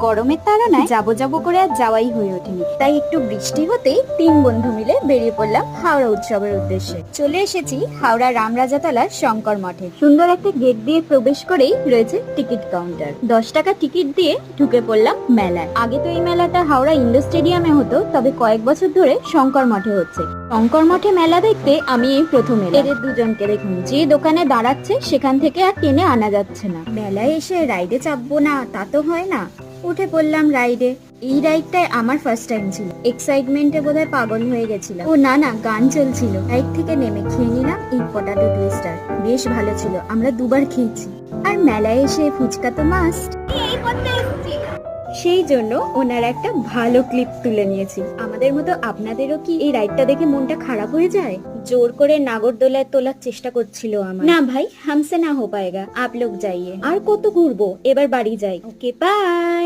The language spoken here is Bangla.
গরমের তাড়নায় যাবো যাবো করে আর যাওয়াই হয়ে ওঠেনি, তাই একটু বৃষ্টি হতেই 3 বন্ধু মিলে বেরিয়ে পড়লাম হাওড়া উৎসবের উদ্দেশ্যে। চলে এসেছি হাওড়া রামরাজাতলার শঙ্কর মঠে। সুন্দর একটা গেট দিয়ে প্রবেশ করেই রয়েছে টিকিট কাউন্টার। 10 টাকা টিকিট দিয়ে ঢুকে পড়লাম মেলায়। আগে তো এই মেলাটা হাওড়া ইন্ডোর স্টেডিয়ামে হতো, তবে কয়েক বছর ধরে শঙ্কর মঠে হচ্ছে। শঙ্কর মঠে মেলা দেখতে আমি এই প্রথম এলাম। এদের দুজনকে দেখুন, যে দোকানে দাঁড়াচ্ছে সেখান থেকে আর টেনে আনা যাচ্ছে না। মেলায় এসে রাইডে চাপবো না তা তো হয় না, উঠে পড়লাম রাইডে। এই রাইডটাই আমার ফার্স্ট টাইম ছিল। এক্সাইটমেন্টে বোধহয় পাগল হয়ে গেছিলাম। ও না না, গান চলছিল। রাইড থেকে নেমে খেয়ে নিলাম এই পটাটো টুইস্টার, বেশ ভালো ছিল, আমরা দুবার খেয়েছি। আর মেলায় এসে ফুচকা তো মাস্ট, সেই জন্য ওনার একটা ভালো ক্লিপ তুলে নিয়েছি। আমাদের মতো আপনাদেরও কি এই রাইডটা দেখে মনটা খারাপ হয়ে যায়? জোর করে নাগরদোলায় তোলার চেষ্টা করছিল আমার। না ভাই, হামসে না হো পায়েগা, আপ লোক যাইয়ে। আর কত ঘুরবো, এবার বাড়ি যাই। Okay bye.